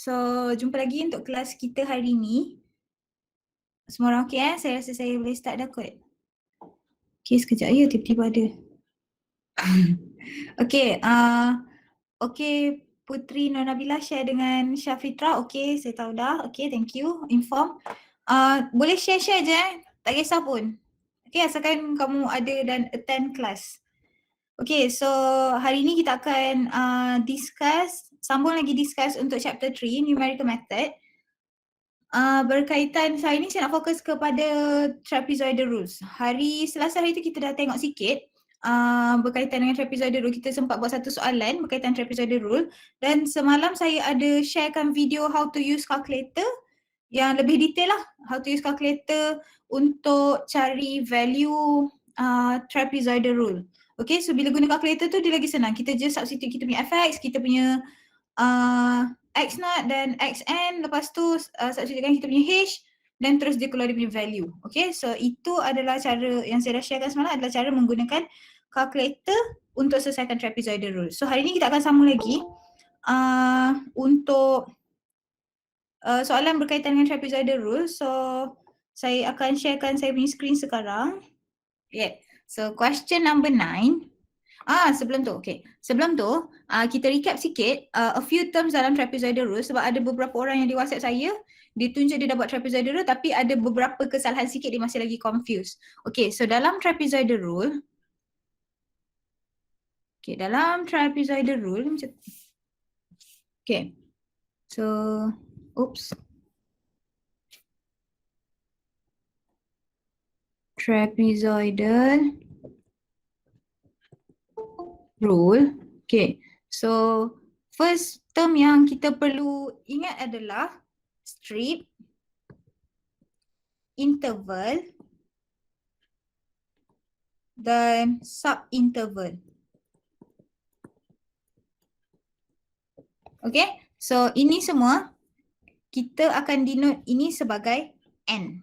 So, jumpa lagi untuk kelas kita hari ni. Semua orang okey Saya rasa saya boleh start dah kot. Okay, sekejap ya, tiba-tiba ada. Okay, okay, Putri Nur Nabila share dengan Syafitra. Okay, saya tahu dah. Okay, thank you. Inform. Boleh share-share je tak kisah pun. Okay, asalkan kamu ada dan attend kelas. Okay, so hari ni kita akan sambung lagi discuss untuk chapter 3, Numerical Method. Berkaitan, hari ni saya nak fokus kepada trapezoidal rules. Hari Selasa hari tu kita dah tengok sikit berkaitan dengan trapezoidal rule. Kita sempat buat satu soalan berkaitan trapezoidal rule, dan semalam saya ada sharekan video how to use calculator yang lebih detail lah, how to use calculator untuk cari value trapezoidal rule. Okay, so bila guna calculator tu dia lagi senang. Kita just substitute kita punya fx, kita punya x0 dan xn, lepas tu substitutekan kita punya h dan terus dia keluar dia punya value. Okay, so itu adalah cara yang saya dah sharekan semalam, adalah cara menggunakan calculator untuk selesaikan trapezoidal rule. So hari ni kita akan sambung lagi untuk soalan berkaitan dengan trapezoidal rule. So saya akan sharekan saya punya screen sekarang. Yeah. So question number 9. Sebelum tu, okay. Sebelum tu, kita recap sikit a few terms dalam trapezoidal rule, sebab ada beberapa orang yang di WhatsApp saya, dia tunjuk dia dah buat trapezoidal rule tapi ada beberapa kesalahan sikit, dia masih lagi confused. Okay, so dalam trapezoidal rule, macam okay. So, oops. Trapezoidal rule. Okay, so first term yang kita perlu ingat adalah strip, interval dan subinterval. Okay, so ini semua kita akan denote ini sebagai n.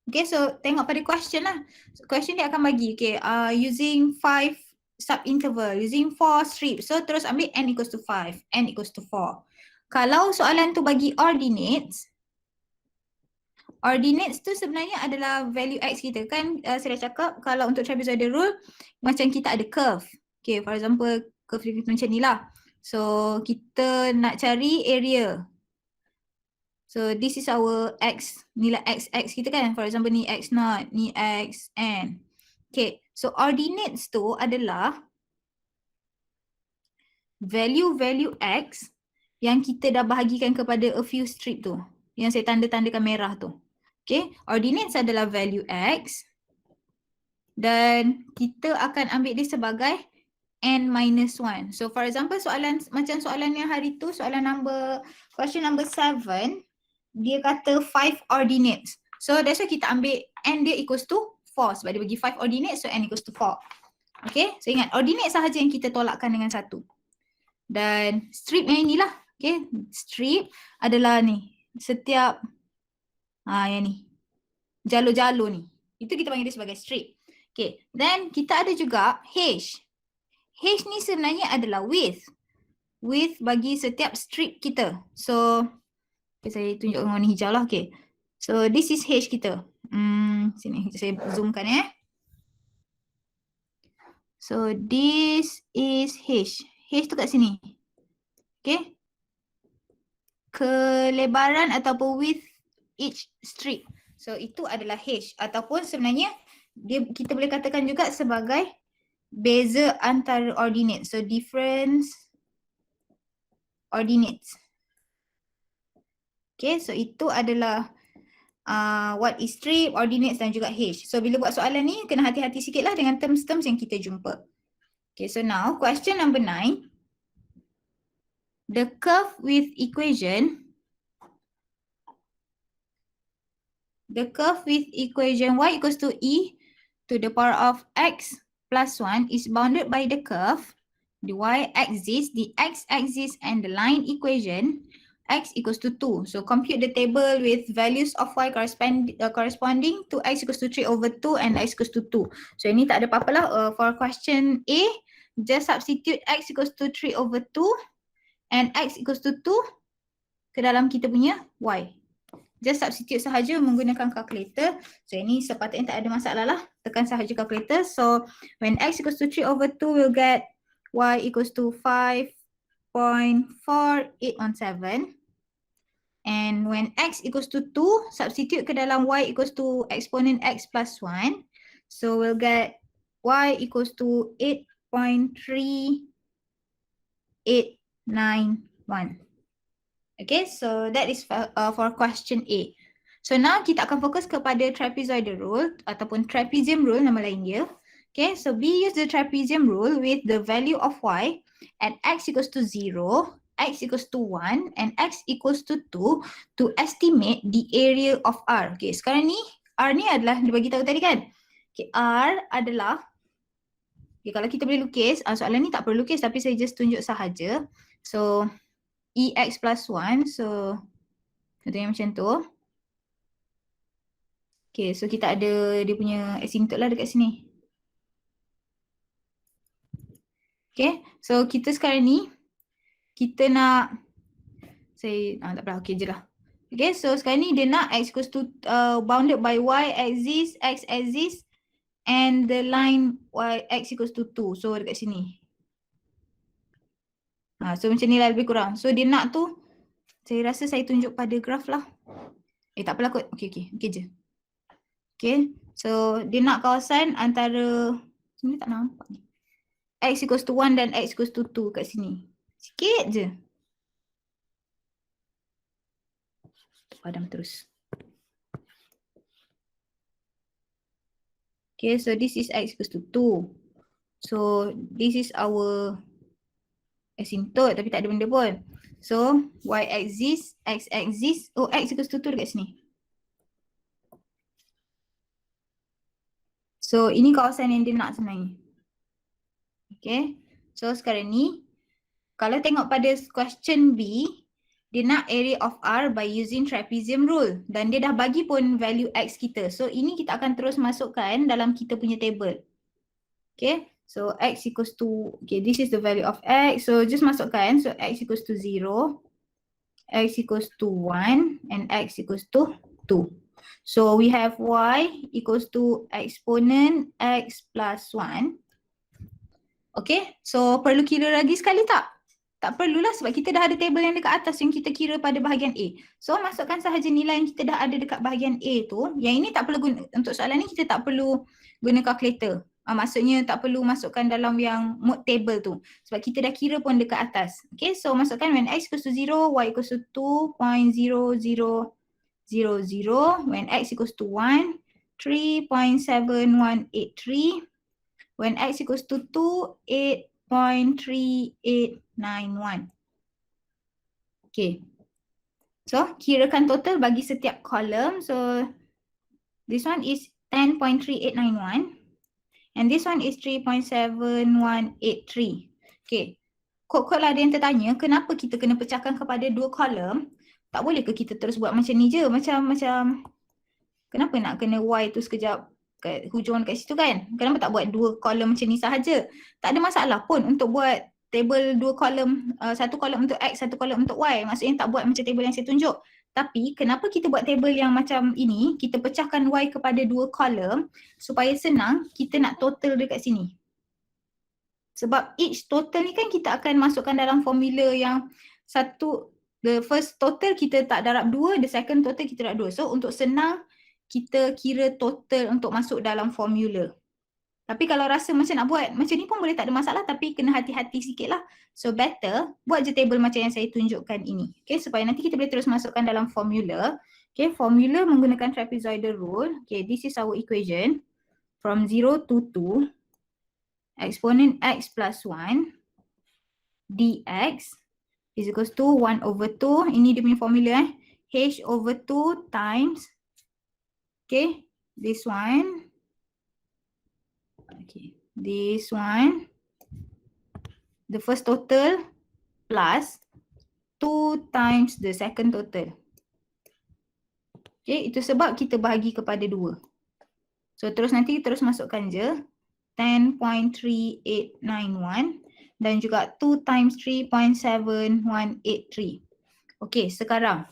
Okay, so tengok pada question lah. So, question dia akan bagi, okay, using 5 subinterval, using 4 strips. So terus ambil n equals to 5, n equals to 4. Kalau soalan tu bagi ordinates tu sebenarnya adalah value x kita kan. Saya dah cakap kalau untuk trapezoidal rule macam kita ada curve. Okay, for example curve kita macam ni lah. So kita nak cari area. So this is our x, nilai x kita kan. For example ni x0, ni xn. Okay, so ordinates tu adalah value x yang kita dah bahagikan kepada a few strip tu, yang saya tanda-tandakan merah tu. Okay, ordinates adalah value x dan kita akan ambil dia sebagai n-1. So for example soalan macam soalan yang hari tu, question number 7, dia kata 5 ordinates. So that's why kita ambil n dia equals to 4 sebab dia bagi 5 ordinates, so n equals to 4. Okay, so ingat ordinate sahaja yang kita tolakkan dengan 1. Dan strip yang inilah, okay, strip adalah ni, setiap yang ni, jalur-jalur ni, itu kita panggil dia sebagai strip. Okay, then kita ada juga h. H ni sebenarnya adalah width bagi setiap strip kita. So okay, saya tunjuk dengan warna hijau lah. Okay, so this is h kita. Sini saya zoomkan ya. So this is h. H tu kat sini. Okay, kelebaran ataupun width each strip. So itu adalah h, ataupun sebenarnya kita boleh katakan juga sebagai beza antara ordinates. So difference ordinates. Okay, so itu adalah what is strip, ordinates dan juga h. So bila buat soalan ni kena hati-hati sikit lah dengan terms-terms yang kita jumpa. Okay, so now question number 9. The curve with equation y equals to e to the power of x plus 1 is bounded by the curve, the y-axis, the x-axis and the line equation x equals to 2. So compute the table with values of y corresponding to x equals to 3/2 and x equals to 2. So ini tak ada apa-apa lah. For question A, just substitute x equals to 3/2 and x equals to 2 ke dalam kita punya y. Just substitute sahaja menggunakan calculator. So ini sepatutnya tak ada masalah lah. Tekan sahaja calculator. So when x equals to 3/2 we'll get y equals to 5.4817. And when x equals to 2, substitute ke dalam y equals to exponent x plus 1. So we'll get y equals to 8.3891. Okay, so that is for question A. So now kita akan fokus kepada trapezoidal rule ataupun trapezium rule nama lain dia. Okay, so B use the trapezium rule with the value of y at x equals to 0, x equals to 1 and x equals to 2 to estimate the area of R. Okay, sekarang ni R ni adalah dia bagi tahu tadi kan. Okay, R adalah, okay, kalau kita boleh lukis, soalan ni tak perlu lukis tapi saya just tunjuk sahaja. So EX plus 1, so contohnya macam tu. Okay, so kita ada dia punya asymptote lah dekat sini. Okay, so kita sekarang ni, kita nak, saya, tak apa, okay je lah. Okay, so sekarang ni dia nak x equals to bounded by y axis, x axis and the line y x equals to 2. So dekat sini. So macam ni lah lebih kurang. So dia nak tu, saya rasa saya tunjuk pada graf lah. Tak apalah kot. Okay je. Okay, so dia nak kawasan antara, sebenarnya tak nampak ni. X equals to 1 dan x equals to 2 kat sini. Sikit je. Padam terus. Okay, so this is x equals to 2. So this is our asymptote tapi tak ada benda pun. So y axis, x axis, x equals to 2 dekat sini. So ini kawasan yang dia nak sebenarnya. Okay, so sekarang ni kalau tengok pada question B, dia nak area of R by using trapezium rule dan dia dah bagi pun value x kita. So ini kita akan terus masukkan dalam kita punya table. Okay, so x equals to, okay, this is the value of x. So just masukkan, so x equals to 0, x equals to 1 and x equals to 2. So we have y equals to exponent x plus 1. Okay, so perlu kira lagi sekali tak? Tak perlulah sebab kita dah ada table yang dekat atas yang kita kira pada bahagian A. So masukkan sahaja nilai yang kita dah ada dekat bahagian A tu. Yang ini tak perlu guna, untuk soalan ni kita tak perlu guna calculator. Maksudnya tak perlu masukkan dalam yang mode table tu. Sebab kita dah kira pun dekat atas. Okay, so masukkan when x equals to 0, y equals to 2.0000. When x equals to 1, 3.7183. When x equals to 2, 8.3891. Okay. So, kirakan total bagi setiap kolom. So, this one is 10.3891. And this one is 3.7183. Okay. Kod-kod lah ada yang tertanya, kenapa kita kena pecahkan kepada dua kolom? Tak boleh ke kita terus buat macam ni je? Macam kenapa nak kena y tu sekejap kat hujung kat situ kan? Kenapa tak buat dua kolom macam ni sahaja? Tak ada masalah pun untuk buat table dua kolom, satu kolom untuk x, satu kolom untuk y. Maksudnya tak buat macam table yang saya tunjuk. Tapi kenapa kita buat table yang macam ini? Kita pecahkan y kepada dua kolom supaya senang kita nak total dekat sini. Sebab each total ni kan kita akan masukkan dalam formula yang satu, the first total kita tak darab 2, the second total kita darab 2. So untuk senang kita kira total untuk masuk dalam formula. Tapi kalau rasa macam nak buat macam ni pun boleh, tak ada masalah, tapi kena hati-hati sikit lah. So better buat je table macam yang saya tunjukkan ini. Okay, supaya nanti kita boleh terus masukkan dalam formula. Okay, formula menggunakan trapezoidal rule. Okay, this is our equation. From 0 to 2, exponent x plus 1 dx is equals to 1 over 2. Ini dia punya formula h over 2 times, okay, this one, okay, this one, the first total plus 2 times the second total. Okay, itu sebab kita bahagi kepada 2. So terus nanti terus masukkan je 10.3891 dan juga 2 times 3.7183. Okay, sekarang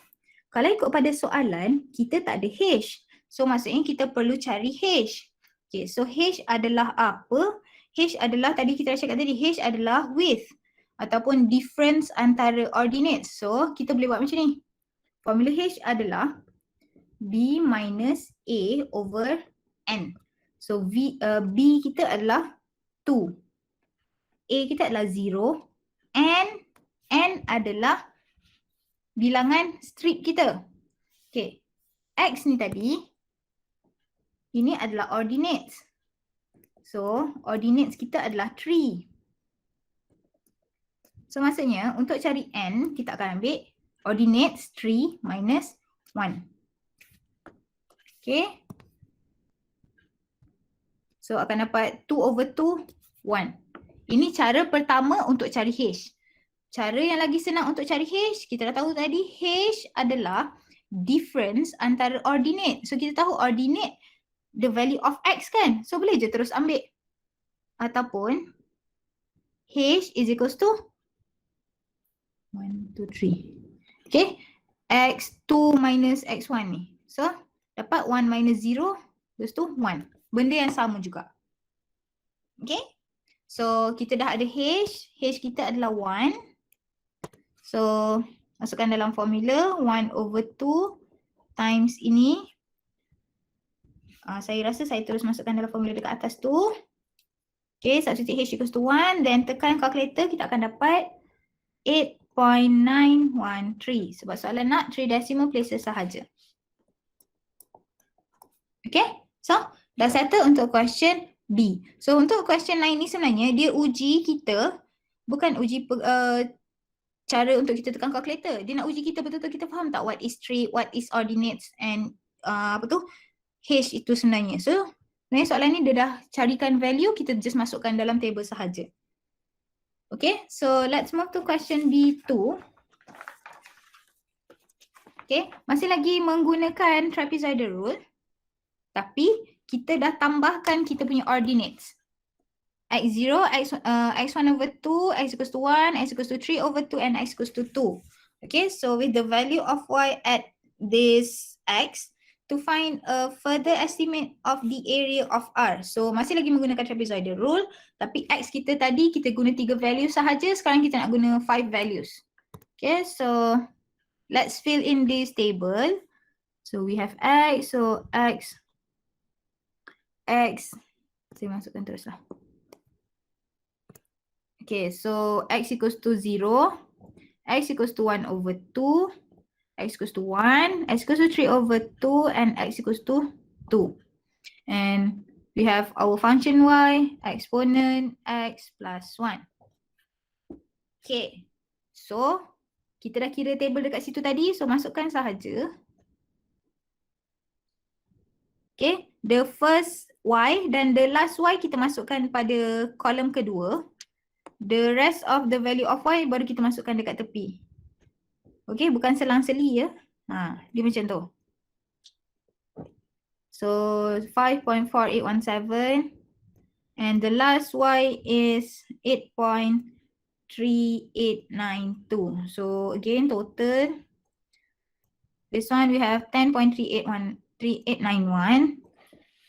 kalau ikut pada soalan, kita tak ada H. So maksudnya kita perlu cari H. Okay, so H adalah apa? H adalah, tadi kita dah cakap tadi, H adalah width ataupun difference antara ordinates. So kita boleh buat macam ni. Formula H adalah B minus A over N. So B kita adalah 2. A kita adalah 0. N adalah bilangan strip kita. Okay. X ni tadi, ini adalah ordinates. So, ordinates kita adalah 3. So, maksudnya untuk cari N, kita akan ambil ordinates 3 minus 1. Okay. So, akan dapat 2 over 2, 1. Ini cara pertama untuk cari H. Cara yang lagi senang untuk cari H, kita dah tahu tadi H adalah difference antara ordinate. So kita tahu ordinate the value of X kan. So boleh je terus ambil. Ataupun H is equals to 1, 2, 3. Okay. X2 minus X1 ni. So dapat 1 minus 0 equals to 1. Benda yang sama juga. Okay. So kita dah ada H. H kita adalah 1. So masukkan dalam formula 1 over 2 times ini. Saya rasa saya terus masukkan dalam formula dekat atas tu. Okay, substitute H equals to 1. Then tekan calculator, kita akan dapat 8.913. Sebab soalan nak 3 decimal places sahaja. Okay, so dah settle untuk question B. So untuk question lain ni sebenarnya dia uji kita, bukan uji cara untuk kita tekan calculator. Dia nak uji kita betul-betul kita faham tak what is strip, what is ordinates and H itu sebenarnya. So sebenarnya soalan ni dia dah carikan value, kita just masukkan dalam table sahaja. Okay, so let's move to question B2. Okay, masih lagi menggunakan trapezoidal rule. Tapi kita dah tambahkan kita punya ordinates. X0, X1 over 2, X equals to 1, X equals to 3 over 2 and X equals to 2. Okay, so with the value of Y at this X, to find a further estimate of the area of R. So masih lagi menggunakan trapezoidal rule, tapi X kita tadi kita guna 3 values sahaja, sekarang kita nak guna 5 values. Okay, so let's fill in this table. So we have X, so X, saya masukkan teruslah. Okay, so X equals to 0, X equals to 1 over 2, X equals to 1, X equals to 3 over 2, and X equals to 2. And we have our function Y, exponent X plus 1. Okay, so kita dah kira table dekat situ tadi, so masukkan sahaja. Okay, the first Y dan the last Y kita masukkan pada kolom kedua. The rest of the value of Y baru kita masukkan dekat tepi. Okay, bukan selang-seli ya. Dia macam tu. So 5.4817 and the last Y is 8.3892. So again total, this one we have 10.3891.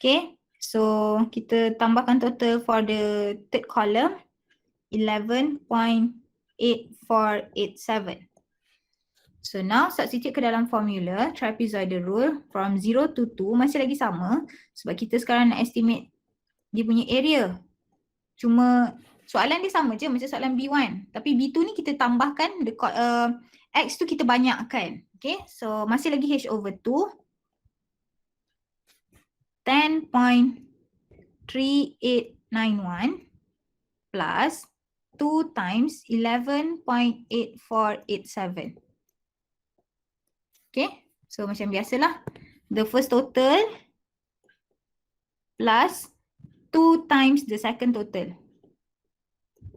Okay, so kita tambahkan total for the third column 11.8487. So now substitute ke dalam formula trapezoidal rule from 0 to 2 masih lagi sama sebab kita sekarang nak estimate dia punya area. Cuma soalan dia sama je macam soalan B1. Tapi B2 ni kita tambahkan X tu kita banyakkan. Okay, so masih lagi H over 2. 10.3891 plus 2 times 11.8487. Okay, so macam biasalah. The first total plus 2 times the second total.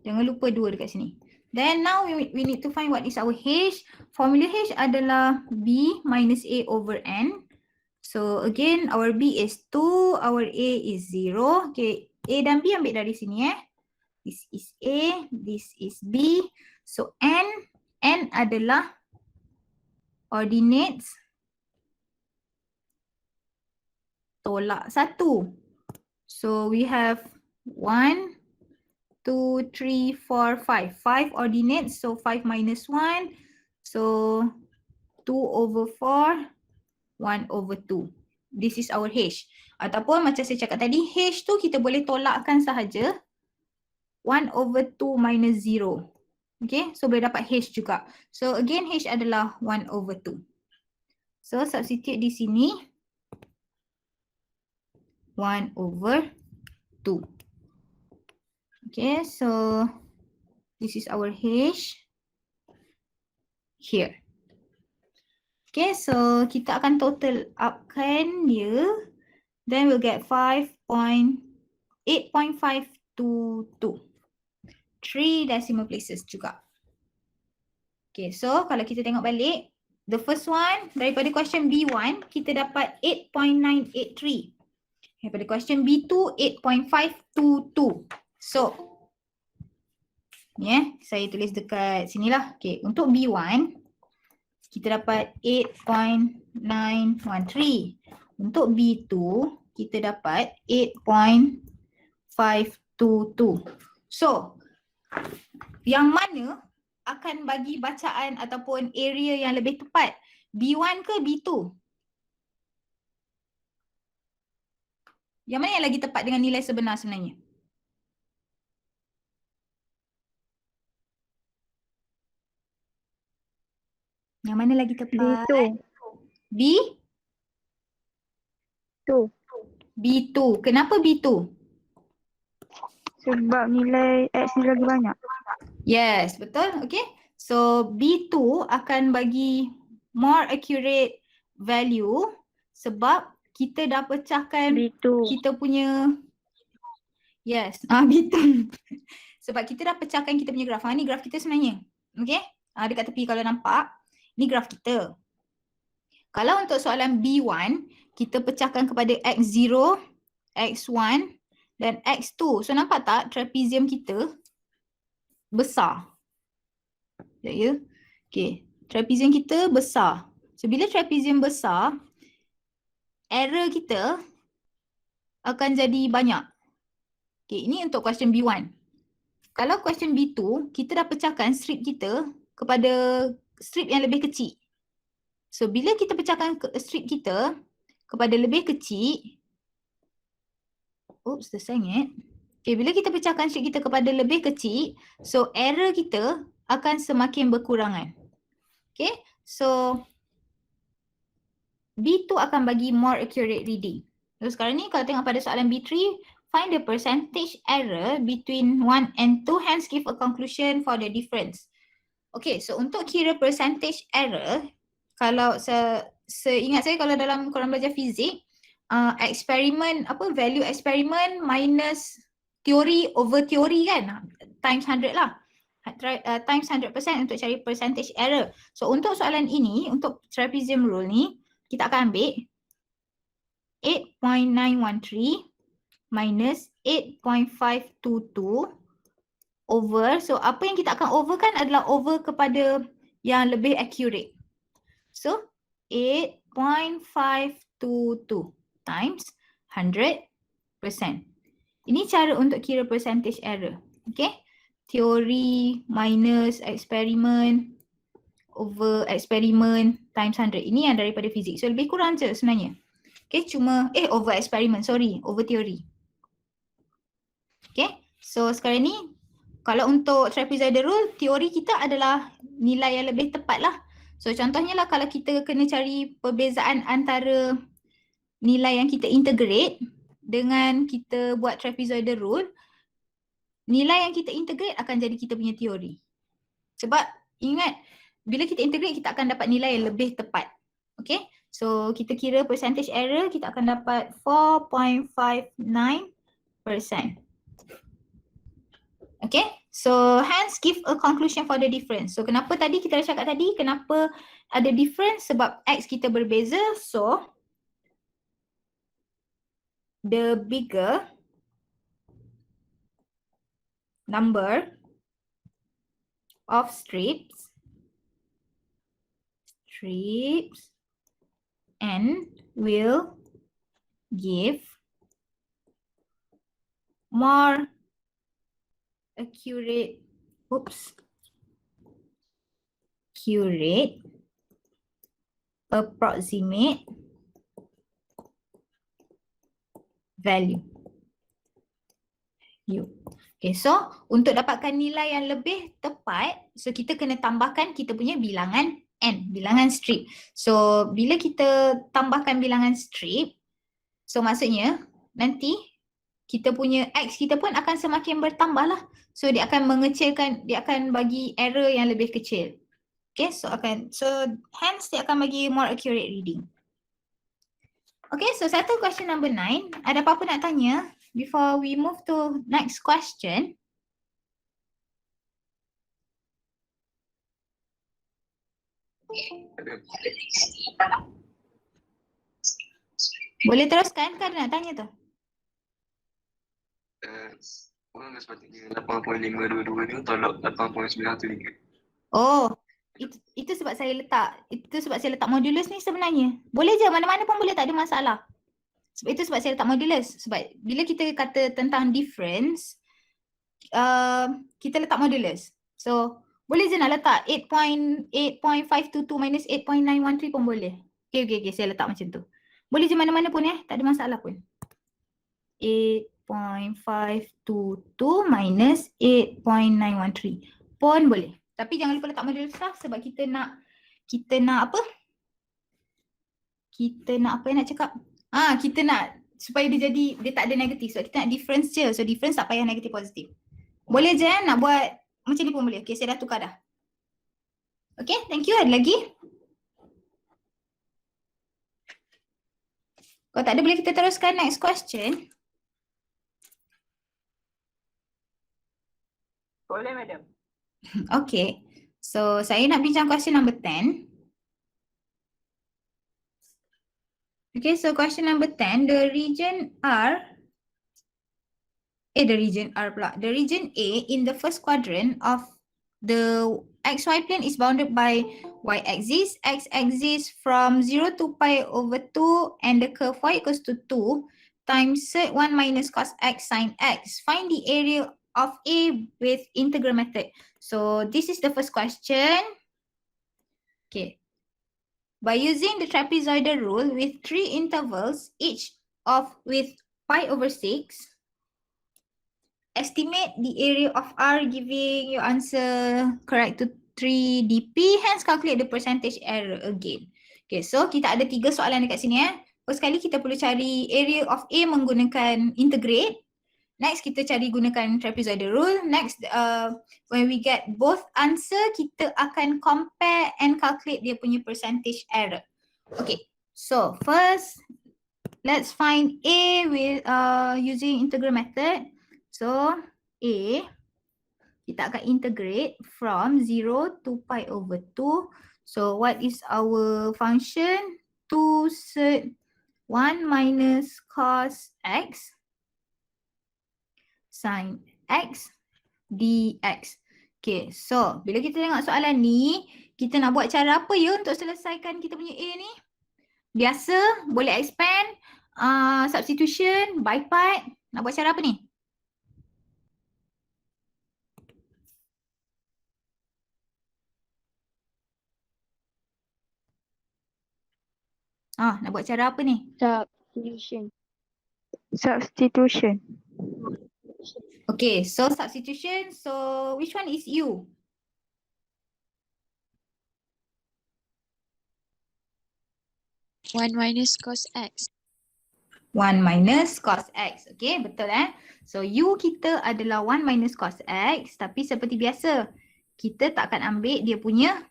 Jangan lupa 2 dekat sini. Then now we need to find what is our H. Formula H adalah B minus A over N. So again our B is 2, our A is 0. Okay, A dan B ambil dari sini This is A, this is B. So N adalah ordinates tolak 1. So we have 1, 2, 3, 4, 5. 5 ordinates, so 5 minus 1. So 2/4, 1/2. This is our H. Ataupun macam saya cakap tadi, H tu kita boleh tolakkan sahaja 1/2 minus 0. Okay, so boleh dapat H juga. So again H adalah 1/2. So substitute di sini 1/2. Okay, so this is our H here. Okay, so kita akan total upkan dia. Then we'll get 8.522. 3 decimal places juga. Okay, so kalau kita tengok balik, the first one daripada question B1 kita dapat 8.983. Daripada question B2 8.522. So ni saya tulis dekat sinilah. Okay, untuk B1 kita dapat 8.913. Untuk B2 kita dapat 8.522. So yang mana akan bagi bacaan ataupun area yang lebih tepat? B1 ke B2? Yang mana yang lagi tepat dengan nilai sebenar sebenarnya? Yang mana lagi tepat? B2. B2. Kenapa B2? Sebab nilai X ni lagi banyak. Yes, betul. Okay. So B2 akan bagi more accurate value sebab kita dah pecahkan B2. kita punya B2. Sebab kita dah pecahkan kita punya graf. Ni graf kita sebenarnya. Okay. Dekat tepi kalau nampak. Ni graf kita. Kalau untuk soalan B1, kita pecahkan kepada X0, X1 dan X2. So nampak tak trapezium kita besar. Ya. Okay. Trapezium kita besar. So bila trapezium besar, error kita akan jadi banyak. Okay, ini untuk question B1. Kalau question B2, kita dah pecahkan strip kita kepada strip yang lebih kecil. So bila kita pecahkan strip kita kepada lebih kecil, tersengit. Okay, bila kita pecahkan strip kita kepada lebih kecil, so error kita akan semakin berkurangan. Okay, so B2 akan bagi more accurate reading. So sekarang ni kalau tengok pada soalan B3, find the percentage error between 1 and 2, hence give a conclusion for the difference. Okay, so untuk kira percentage error, kalau seingat saya kalau dalam korang belajar fizik, eksperimen, value eksperimen minus teori over teori kan, times 100 lah. Times 100% untuk cari percentage error. So untuk soalan ini, untuk trapezium rule ni, kita akan ambil 8.913 minus 8.522 over, so apa yang kita akan overkan adalah over kepada yang lebih accurate. So 8.522 times 100%. Ini cara untuk kira percentage error. Okay. Teori minus eksperimen over eksperimen times 100. Ini yang daripada fizik. So lebih kurang je sebenarnya. Okay, cuma over eksperimen, over teori. Okay, so sekarang ni kalau untuk trapezoidal rule, teori kita adalah nilai yang lebih tepat lah. So contohnya lah kalau kita kena cari perbezaan antara nilai yang kita integrate dengan kita buat trapezoidal rule, nilai yang kita integrate akan jadi kita punya teori. Sebab ingat, bila kita integrate kita akan dapat nilai yang lebih tepat. Okay, so kita kira percentage error, kita akan dapat 4.59%. Okay, so hence give a conclusion for the difference. So kenapa tadi kita dah cakap tadi, kenapa ada difference? Sebab X kita berbeza, so the bigger number of strips strips and will give more accurate approximate value. Okay, so untuk dapatkan nilai yang lebih tepat, so kita kena tambahkan kita punya bilangan n, bilangan strip. So bila kita tambahkan bilangan strip, so maksudnya nanti kita punya x kita pun akan semakin bertambah lah. So dia akan mengecilkan, dia akan bagi error yang lebih kecil. Okay, so hence dia akan bagi more accurate reading. Okay, so settle question number 9. Ada apa-apa nak tanya before we move to next question? Boleh teruskan kan nak tanya tu? Orang sepatutnya 8.522 ni tolak 8.913. Oh, itu sebab saya letak modulus ni sebenarnya. Boleh je, mana-mana pun boleh, tak ada masalah. Sebab saya letak modulus. Sebab bila kita kata tentang difference, kita letak modulus. So, boleh je nak letak 8.522 minus 8.913 pun boleh. Okay, saya letak macam tu. Boleh je mana-mana pun tak ada masalah pun. 8.522 minus 8.913 pun boleh. Tapi jangan lupa letak modulus lah sebab kita nak apa? Kita nak apa yang nak cakap? Kita nak supaya dia tak ada negatif. Sebab kita nak difference je. So difference tak payah negatif positif. Boleh je nak buat macam ni pun boleh. Okay, saya dah tukar dah. Okay, thank you. Ada lagi? Kalau tak ada boleh kita teruskan next question. Boleh, madam. Okay, so saya nak bincang question number 10. Okay, so question number 10, the region A in the first quadrant of the xy plane is bounded by y-axis, x-axis from 0 to pi over 2 and the curve y equals to 2 times sec 1 minus cos x sin x. Find the area of A with integral method. So this is the first question. Okay. By using the trapezoidal rule with 3 intervals, each with pi over 6, estimate the area of R giving your answer correct to 3 dp, hence calculate the percentage error again. Okay, so kita ada 3 soalan dekat sini. First kali kita perlu cari area of A menggunakan integrate. Next, kita cari gunakan trapezoidal rule. Next, when we get both answer, kita akan compare and calculate dia punya percentage error. Okay, so first, let's find A with using integral method. So, A, kita akan integrate from 0 to pi over 2. So, what is our function? 2 sec 1 minus cos x sin x dx. Okay, so bila kita tengok soalan ni, kita nak buat cara apa ya untuk selesaikan kita punya A ni? Biasa, boleh expand, substitution, by part. Nak buat cara apa ni? Nak buat cara apa ni? Substitution. Okay, so substitution. So which one is U? One minus cos x. 1 minus cos x. Okay, betul So U kita adalah 1 minus cos x. Tapi seperti biasa, kita tak akan ambil dia punya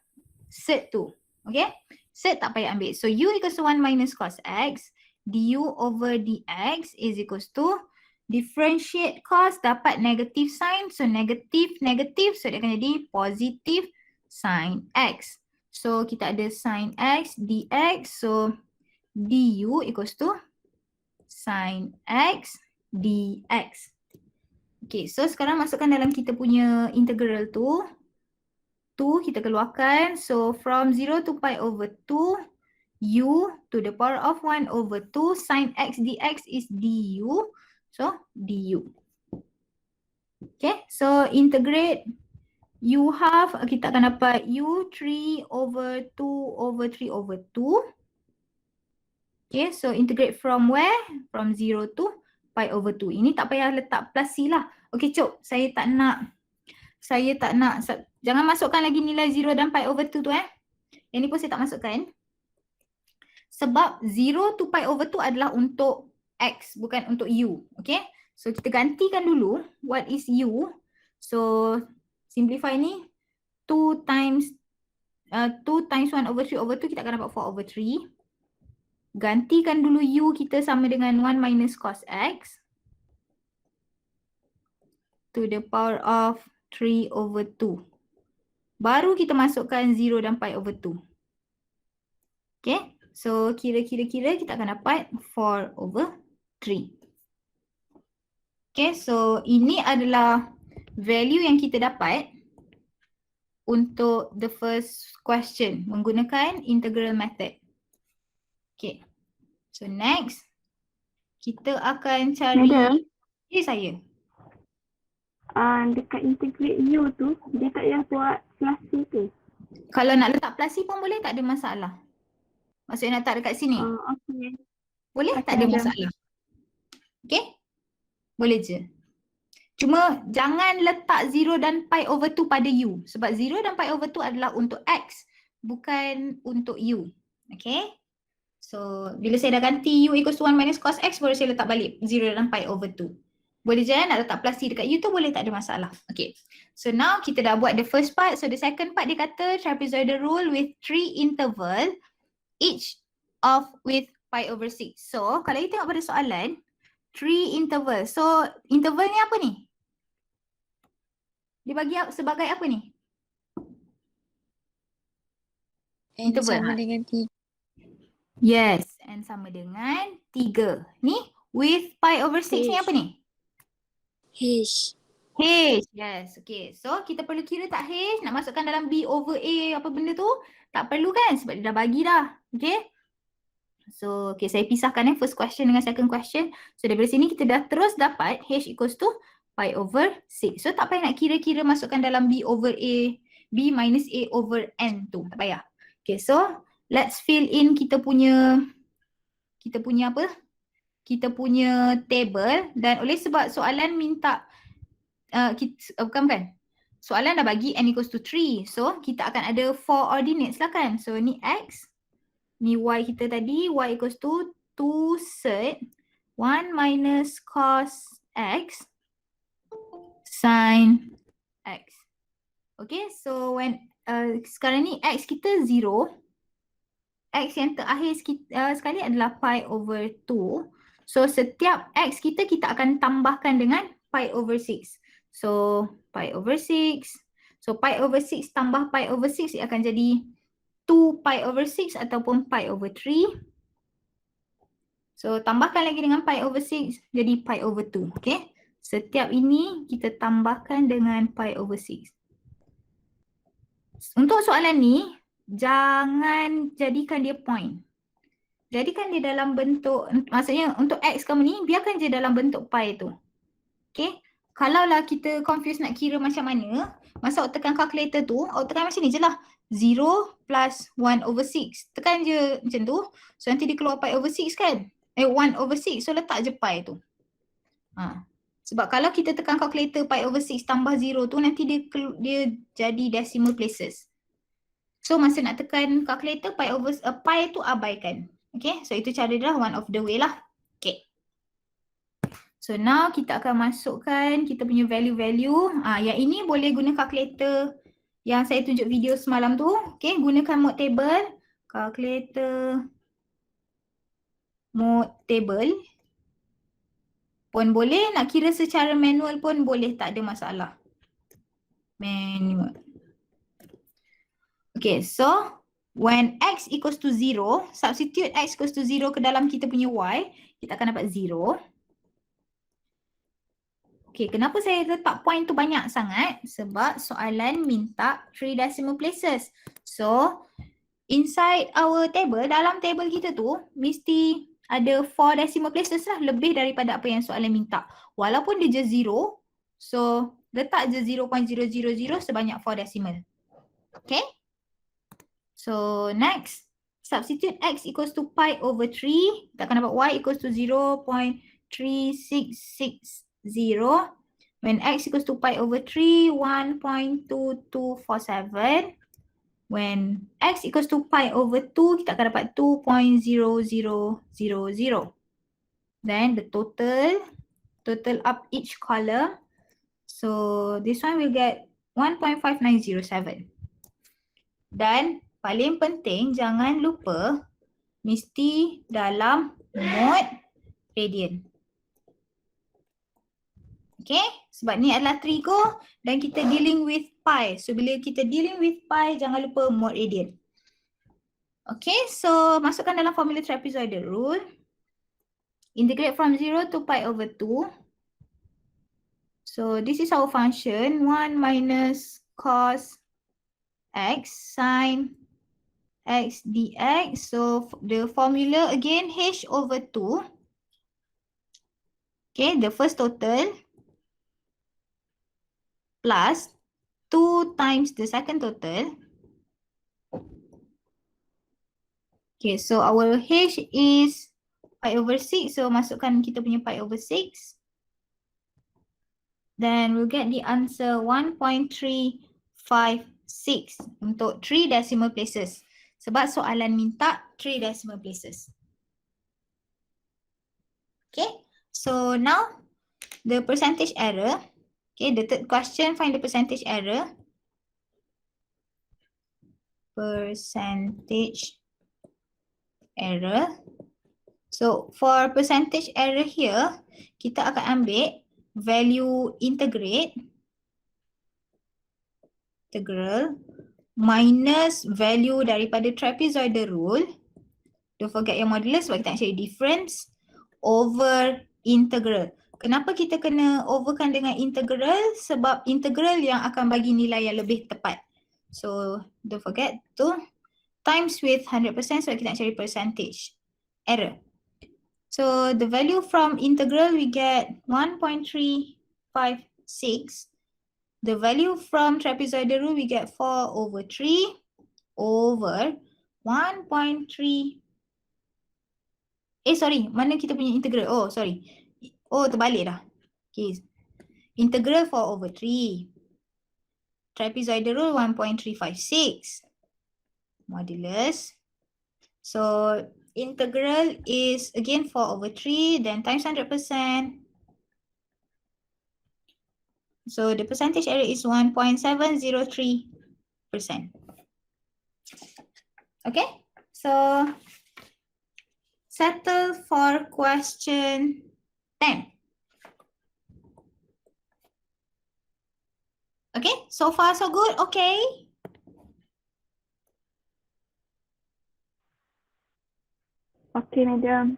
set tu. Okay, set tak payah ambil. So U equals to 1 minus cos x. Du over dx is equals to differentiate cos, dapat negative sign. So negative, negative. So dia akan jadi positive sin x. So kita ada sin x dx. So du equals to sin x dx. Okay, so sekarang masukkan dalam kita punya integral tu. 2 kita keluarkan. So from 0 to pi over 2, u to the power of 1 over 2 sin x dx is du. So du. Okay, so integrate u half, kita akan dapat u 3 over 2 over 3 over 2. Okay, so integrate from where? From 0 to pi over 2. Ini tak payah letak plus c lah. Okay, Cok, saya tak nak, jangan masukkan lagi nilai 0 dan pi over 2 tu Yang ni pun saya tak masukkan. Sebab 0 to pi over 2 adalah untuk x, bukan untuk u. Okay, so kita gantikan dulu what is u. So simplify ni 2 times 1 over 3 over 2, kita akan dapat 4 over 3. Gantikan dulu u kita sama dengan 1 minus cos x to the power of 3 over 2. Baru kita masukkan 0 dan pi over 2. Okay, so kira kita akan dapat 4 over 3. Okay, so ini adalah value yang kita dapat untuk the first question menggunakan integral method. Okay, so next kita akan cari. Madam, Saya. Dekat integrate u tu, dia tak payah buat plus c tu. Kalau nak letak plus c pun boleh, tak ada masalah. Maksudnya nak letak dekat sini. Okay. Boleh, Okay, tak ada madam. masalah. Okay? Boleh je. Cuma jangan letak 0 dan pi over 2 pada u. Sebab 0 dan pi over 2 adalah untuk x, bukan untuk u. Okay? So, bila saya dah ganti u equals to 1 minus cos x, baru saya letak balik 0 dan pi over 2. Boleh je nak letak plus c dekat u tu, boleh, tak ada masalah. Okay. So now kita dah buat the first part. So the second part dia kata trapezoidal rule with 3 interval, each of with pi over 6. So kalau kita tengok pada soalan, 3 interval. So interval ni apa ni? Dia bagi sebagai apa ni? N Interval. sama dengan 3. Yes, n sama dengan 3. Ni with pi over 6 ni apa ni? H. H. Yes. Okay. So kita perlu kira tak H? Nak masukkan dalam B over A apa benda tu? Tak perlu kan? Sebab dia dah bagi dah. Okay. So okay, saya pisahkan first question dengan second question. So daripada sini kita dah terus dapat H equals to pi over 6. So tak payah nak kira-kira masukkan dalam B over A, B minus A over N tu. Tak payah. Okay, so let's fill in kita punya apa? Kita punya table, dan oleh sebab soalan minta bukan. Soalan dah bagi n equals to 3. So kita akan ada 4 ordinates lah kan. So ni x, ni y kita tadi, y equals to 2 third 1 minus cos x sin x. Okay, so when sekarang ni x kita 0. X yang terakhir sekali adalah pi over 2. So setiap x kita akan tambahkan dengan pi over 6. So pi over 6. So pi over 6 tambah pi over 6 akan jadi 2 pi over 6 ataupun pi over 3. So tambahkan lagi dengan pi over 6 jadi pi over 2. Okay. Setiap ini kita tambahkan dengan pi over 6. Untuk soalan ni, jangan jadikan dia point. Jadikan dia dalam bentuk, maksudnya untuk x kamu ni, biarkan je dalam bentuk pi tu. Okay. Kalaulah kita confuse nak kira macam mana, masa awak tekan calculator tu, awak tekan macam ni je lah. 0 plus 1 over 6. Tekan je macam tu. So nanti dia keluar pi over 6 kan? 1 over 6. So letak je pi tu. Sebab kalau kita tekan calculator pi over 6 tambah 0 tu, nanti dia jadi decimal places. So masa nak tekan calculator pi over pi tu abaikan. Okay, so itu cara dia lah, one of the way lah. Okay. So now kita akan masukkan kita punya value-value. Yang ini boleh guna calculator yang saya tunjuk video semalam tu. Okay, gunakan mode table. Calculator mode table pun boleh. Nak kira secara manual pun boleh, tak ada masalah. Manual. Okay, so when x equals to 0, substitute x equals to 0 ke dalam kita punya y, kita akan dapat 0. Okay, kenapa saya letak point tu banyak sangat? Sebab soalan minta 3 decimal places. So, inside our table, dalam table kita tu mesti ada 4 decimal places lah, lebih daripada apa yang soalan minta. Walaupun dia je 0, so letak je 0.000 sebanyak 4 decimal. Okay? So next, substitute x equals to pi over 3. Kita akan dapat y equals to 0.3660. When x equals to pi over 3, 1.2247. When x equals to pi over 2, kita akan dapat 2.0000. Then the total up each column. So this one will get 1.5907. Dan paling penting jangan lupa mesti dalam mod radian. Okay, sebab ni adalah trigo dan kita dealing with pi. So bila kita dealing with pi, jangan lupa mod radian. Okay, so masukkan dalam formula trapezoidal rule. Integrate from 0 to pi over 2. So this is our function, 1 minus cos x sin x dx. So the formula again, h over 2. Okay, the first total plus 2 times the second total. Okay, so our h is pi over 6. So masukkan kita punya pi over 6. Then we'll get the answer 1.356 untuk 3 decimal places. Sebab soalan minta 3 decimal places. Okay, so now the percentage error. Okay, the third question, find the percentage error. Percentage error. So for percentage error here, kita akan ambil value integral minus value daripada trapezoidal rule. Don't forget your modulus sebab kita nak cari difference over integral. Kenapa kita kena overkan dengan integral? Sebab integral yang akan bagi nilai yang lebih tepat. So don't forget to times with 100% sebab kita nak cari percentage error. So the value from integral we get 1.356. The value from trapezoidal rule we get 4 over 3 over 1.3. Sorry, mana kita punya integral? Oh, sorry. Oh, terbalik dah. Okay. Integral 4 over 3. Trapezoidal rule 1.356. Modulus. So, integral is again 4 over 3, then times 100%. So, the percentage error is 1.703%. Okay, so settle for question 10. Okay, so far so good, okay? Okay, madam.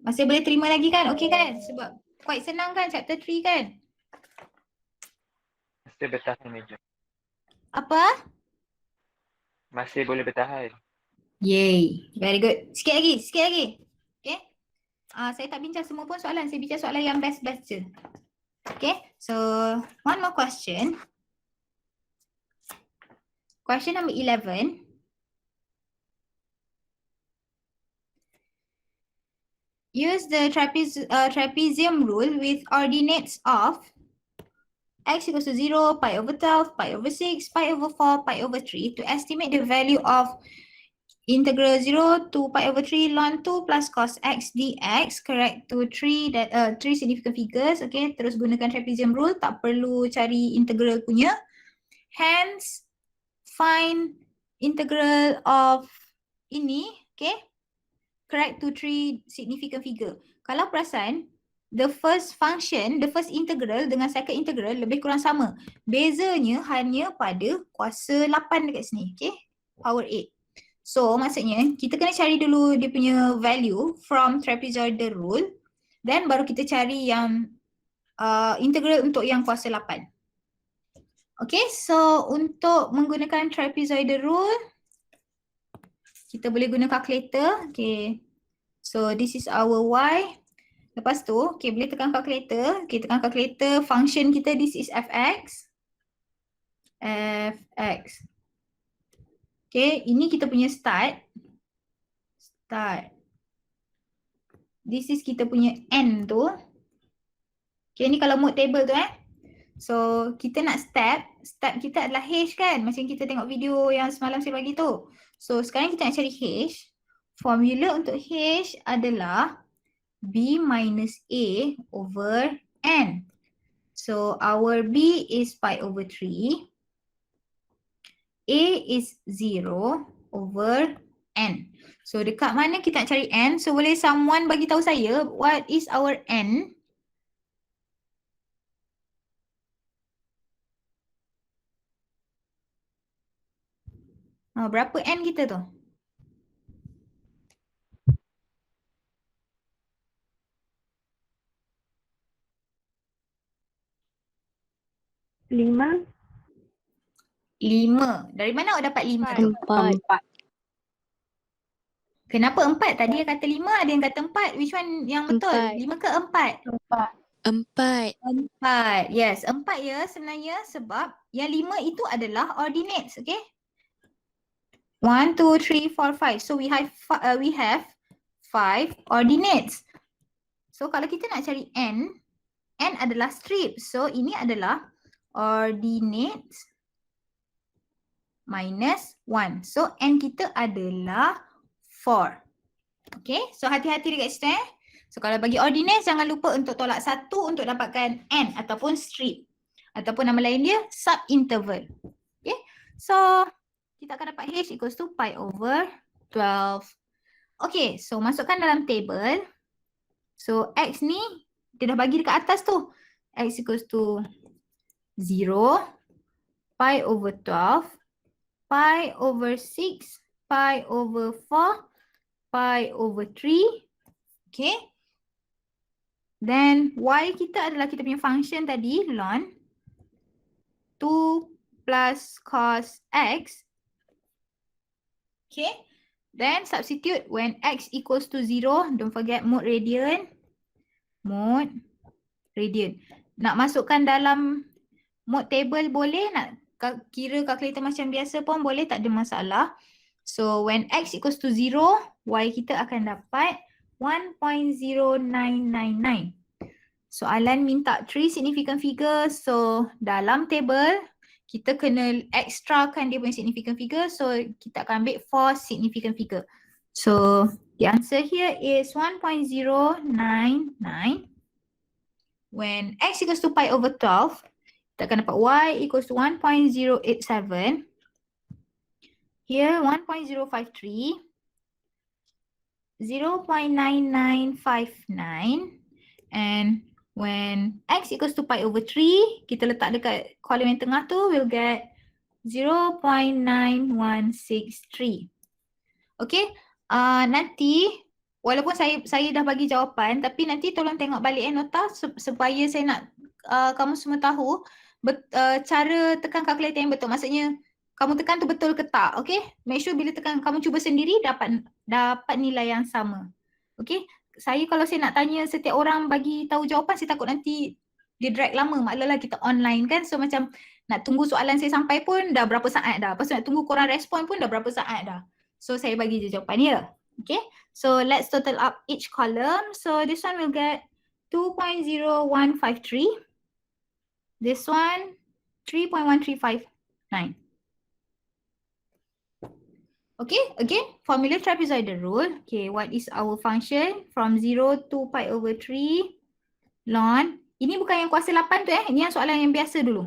Masih boleh terima lagi kan? Okay kan? Sebab quite senang kan chapter 3 kan? Masih bertahan meja. Apa? Masih boleh bertahan. Yay, very good. Sikit lagi, sikit lagi. Okay? Saya tak bincang semua pun soalan, saya bincang soalan yang best-best je. Okay, so one more question. Question number 11. Use the trapezium rule with ordinates of x equals to 0, pi over 12, pi over 6, pi over 4, pi over 3 to estimate the value of integral 0 to pi over 3 ln 2 plus cos x dx. Correct to three significant figures. Okay, terus gunakan trapezium rule, tak perlu cari integral punya. Hence, find integral of ini, okay, correct to 3 significant figure. Kalau perasan, the first function, the first integral dengan second integral lebih kurang sama. Bezanya hanya pada kuasa 8 dekat sini, okay, power 8. So maksudnya kita kena cari dulu dia punya value from trapezoidal rule, then baru kita cari yang integral untuk yang kuasa 8. Okay, so untuk menggunakan trapezoidal rule, kita boleh guna calculator. Okay, so this is our y. Lepas tu, okay, boleh tekan calculator. Okay, tekan calculator, function kita this is fx. Fx. Okay, ini kita punya start. This is kita punya n tu. Okay, ni kalau mood table tu So, kita nak step kita adalah h kan? Macam kita tengok video yang semalam saya bagi tu. So, sekarang kita nak cari h. Formula untuk h adalah b minus a over n. So, our b is pi over 3. A is 0 over n. So, dekat mana kita nak cari n? So, boleh someone bagi tahu saya what is our n? Berapa n kita tu? Lima. 5. Dari mana awak dapat 5 tu? 4. Kenapa 4? Tadi dia kata 5, ada yang kata 4. Which one yang betul? 4. 5 ke 4? 4. Yes, 4 ya sebenarnya sebab yang 5 itu adalah ordinates, okay? 1, 2, 3, 4, 5. So we have 5 ordinates. So kalau kita nak cari n adalah strip. So ini adalah ordinates minus 1. So n kita adalah 4. Okay, so hati-hati dekat situ So kalau bagi ordinates jangan lupa untuk tolak 1 untuk dapatkan n ataupun strip. Ataupun nama lain dia subinterval. Okay, so kita akan dapat h equals to pi over 12. Okay, so masukkan dalam table. So x ni dia dah bagi dekat atas tu. X equals to 0, pi over 12, pi over 6, pi over 4, pi over 3. Okay. Then y kita adalah kita punya function tadi, ln 2 plus cos x. Okay. Then substitute when x equals to 0. Don't forget mode radian. Mode radian. Nak masukkan dalam mode table boleh. Nak kira calculator macam biasa pun boleh. Tak ada masalah. So when x equals to 0, y kita akan dapat 1.0999. Soalan minta 3 significant figures. So dalam table kita kena extrakan dia punya significant figure. So kita akan ambil 4 significant figure. So the answer here is 1.099. When x equals to pi over 12, kita akan dapat y equals to 1.087. Here 1.053. 0.9959. And when x equals to pi over 3, kita letak dekat kolom yang tengah tu, we'll get 0.9163. Okay, nanti walaupun saya dah bagi jawapan, tapi nanti tolong tengok balik nota supaya saya nak kamu semua tahu cara tekan calculator yang betul. Maksudnya kamu tekan tu betul ke tak, okay? Make sure bila tekan kamu cuba sendiri dapat nilai yang sama. Okay, kalau saya nak tanya setiap orang bagi tahu jawapan, saya takut nanti dia drag lama. Maklumlah kita online kan, so macam nak tunggu soalan saya sampai pun dah berapa saat dah. Lepas tu nak tunggu korang respon pun dah berapa saat dah. So saya bagi je jawapan ya. Okay, so let's total up each column. So this one will get 2.0153. This one 3.1359. Okay, again, formula trapezoidal rule. Okay, what is our function? From 0 to pi over 3 ln. Ini bukan yang kuasa 8 tu Ini yang soalan yang biasa dulu.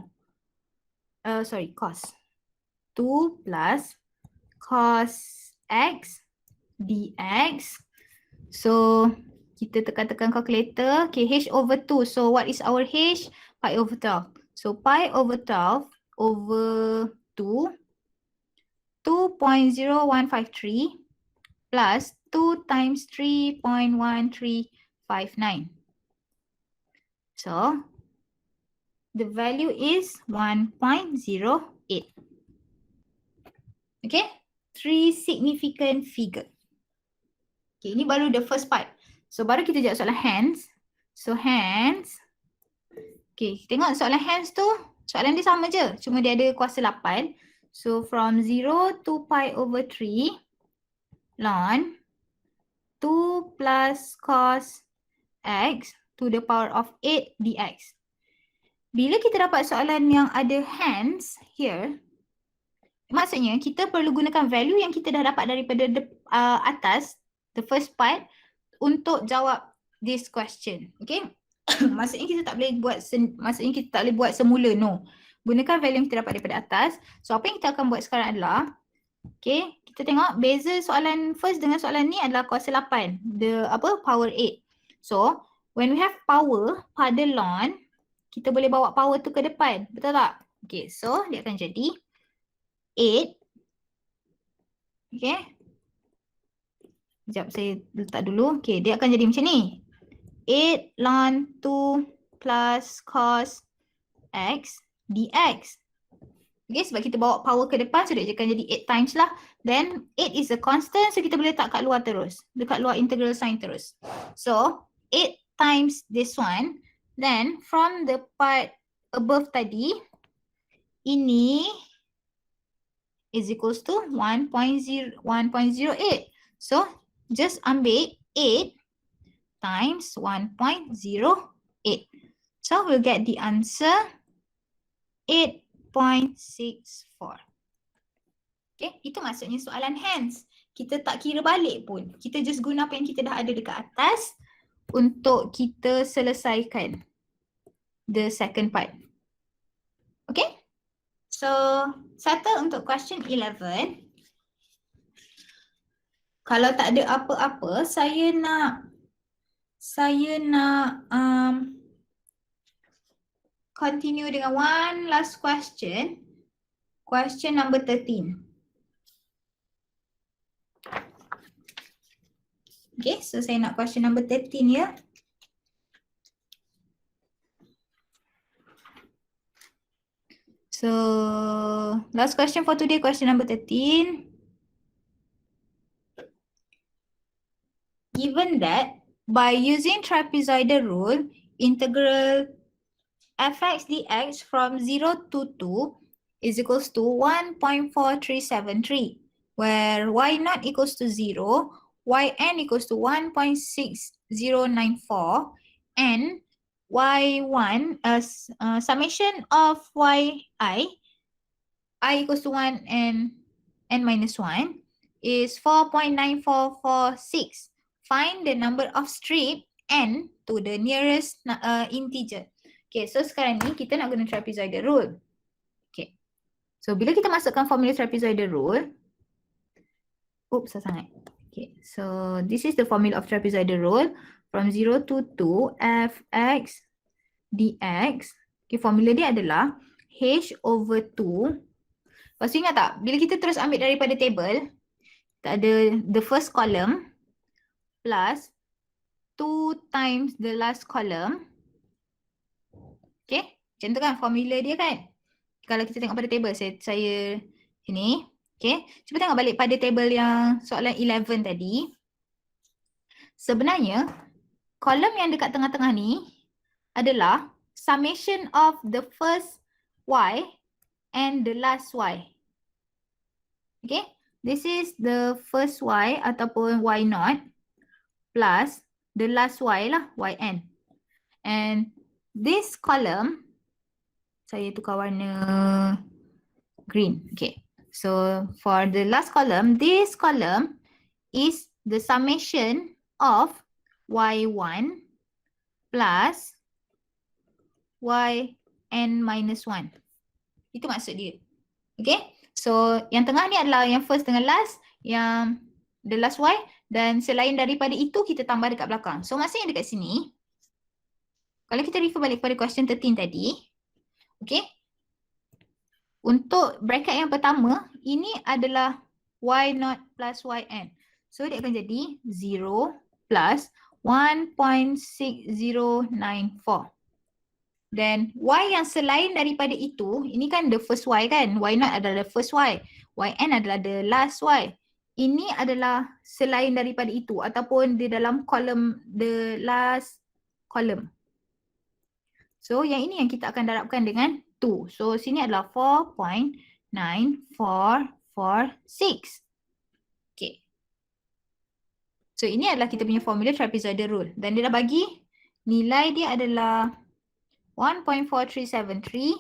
Cos. 2 plus cos x dx. So, kita tekan-tekan calculator. Okay, h over 2. So, what is our h? Pi over 12. So, pi over 12 over 2. 2.0153 plus 2 times 3.1359. So, the value is 1.08. Okay, 3 significant figure. Okay, ini baru the first part. So baru kita jawab soalan hence. So hence, okay, tengok soalan hence tu, soalan dia sama je. Cuma dia ada kuasa 8. So from 0 to pi over 3 ln 2 plus cos x to the power of 8 dx. Bila kita dapat soalan yang ada hence here, maksudnya kita perlu gunakan value yang kita dah dapat daripada atas, the first part, untuk jawab this question. Okay? Maksudnya kita tak boleh buat semula, no. Gunakan value yang kita dapat daripada atas. So apa yang kita akan buat sekarang adalah, okay, kita tengok beza soalan first dengan soalan ni adalah kuasa 8, power 8. So when we have power pada ln, kita boleh bawa power tu ke depan, betul tak? Okay, so dia akan jadi 8. Okay. Sekejap saya letak dulu. Okay, dia akan jadi macam ni. 8 ln 2 plus cos x dx. Okay, sebab kita bawa power ke depan, so dia akan jadi 8 times lah. Then 8 is a constant, so kita boleh letak kat luar terus. Dekat luar integral sign terus. So 8 times this one. Then from the part above tadi, ini is equals to 1.08. So just ambil 8 times 1.08. So we'll get the answer 8.64. Okay, itu maksudnya soalan hence. Kita tak kira balik pun. Kita just guna apa yang kita dah ada dekat atas untuk kita selesaikan the second part. Okay? So, settle untuk question 11. Kalau tak ada apa-apa, saya nak continue dengan one last question. Question number 13. Okay, so saya nak question number 13 ya. So, last question for today, question number 13. Given that by using trapezoidal rule, integral fx dx from 0 to 2 is equals to 1.4373, where y naught equals to 0, yn equals to 1.6094, and y1 summation of yi, I equals to 1 and n minus 1 is 4.9446. Find the number of strip n to the nearest integer. Okay, so sekarang ni kita nak guna trapezoidal rule. Okay, so bila kita masukkan formula trapezoidal rule, oops, sangat. Okay, so this is the formula of trapezoidal rule. From 0 to 2, fx dx. Okay, formula dia adalah h over 2. Lepas tu ingat tak, bila kita terus ambil daripada table, kita ada the first column plus 2 times the last column. Okay, macam tu kan formula dia kan. Kalau kita tengok pada table, saya sini. Okay, cuba tengok balik pada table yang soalan 11 tadi. Sebenarnya, kolom yang dekat tengah-tengah ni adalah summation of the first y and the last y. Okay, this is the first y ataupun y naught plus the last y lah, yn. And this column, saya tukar warna green. Okay, so for the last column, this column is the summation of y1 plus yn minus 1. Itu maksud dia. Okay, so yang tengah ni adalah yang first dengan last, yang the last y, dan selain daripada itu kita tambah dekat belakang. So maksudnya dekat sini, kalau kita refer balik pada question 13 tadi, okay, untuk bracket yang pertama, ini adalah y0 plus yn. So dia akan jadi 0 plus 1.6094. Then y yang selain daripada itu, ini kan the first y kan, y0 adalah the first y, yn adalah the last y. Ini adalah selain daripada itu ataupun di dalam kolom the last column. So yang ini yang kita akan darabkan dengan 2. So sini adalah 4.9446. Okay. So ini adalah kita punya formula trapezoidal rule. Dan dia dah bagi nilai dia adalah 1.4373.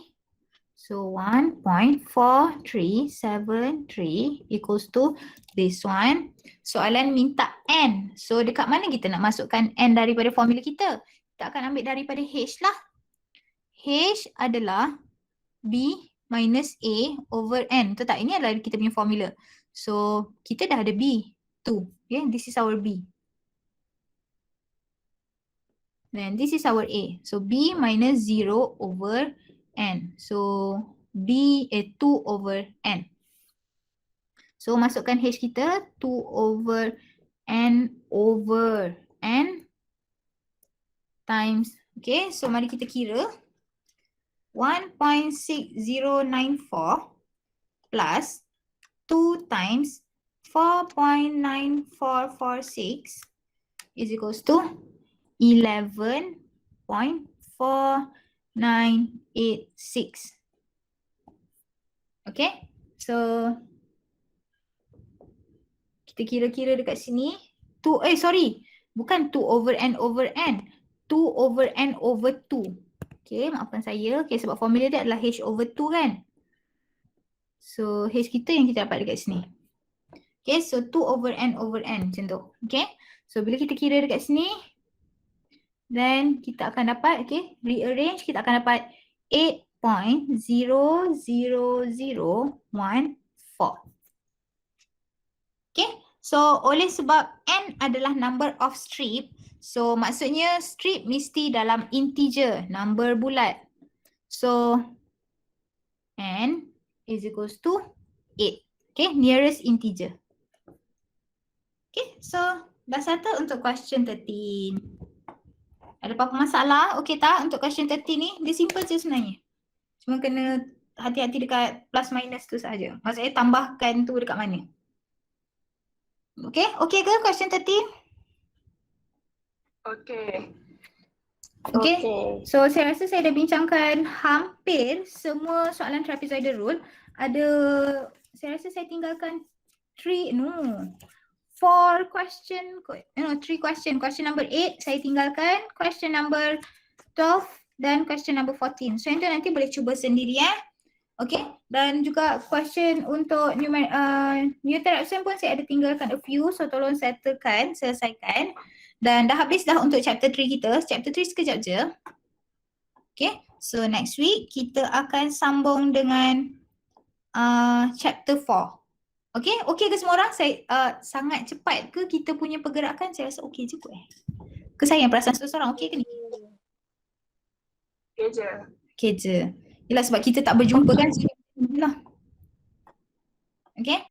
So 1.4373 equals to this one. Soalan minta n. So dekat mana kita nak masukkan n daripada formula kita? Kita akan ambil daripada h lah. H adalah B minus A over N. Betul tak? Ini adalah kita punya formula. So, kita dah ada B. 2. Okay, this is our B. Then, this is our A. So, B minus 0 over N. So, B 2 over N. So, masukkan H kita 2 over N times. Okay, so mari kita kira. 1.6094 plus 2 times 4.9446 is equals to 11.4986. Okay, so kita kira-kira dekat sini. Bukan 2 over n, 2 over n over 2. Okay, maafkan saya. Okay, sebab formula dia adalah H over 2 kan. So, H kita yang kita dapat dekat sini. Okay, so 2 over n macam tu. Okay, so bila kita kira dekat sini, then kita akan dapat, okay, rearrange, kita akan dapat 8.00014. Okay, so oleh sebab n adalah number of strip, so maksudnya strip mesti dalam integer, number bulat. So n is equals to 8. Okay, nearest integer. Okay, so dah settle untuk question 13. Ada apa-apa masalah? Okay tak untuk question 13 ni? Dia simple je sebenarnya. Cuma kena hati-hati dekat plus minus tu saja. Maksudnya tambahkan tu dekat mana. Okay, okay ke question 13? Okay. Okay, so saya rasa saya dah bincangkan hampir semua soalan trapezoidal rule. Saya rasa saya tinggalkan 3 question. Question number 8 saya tinggalkan, question number 12 dan question number 14. So yang tu nanti boleh cuba sendiri Okay, dan juga question untuk Newton Raphson pun saya ada tinggalkan a few, so tolong selesaikan. Dan dah habis dah untuk chapter 3 kita. Chapter 3 sekejap je. Okay, so next week kita akan sambung dengan chapter 4. Okay, okay ke semua orang? Saya sangat cepat ke kita punya pergerakan? Saya rasa okay je kot Ke saya yang perasan seseorang okay ke ni? Okay je. Okay je. Yelah sebab kita tak berjumpa kan. Okay.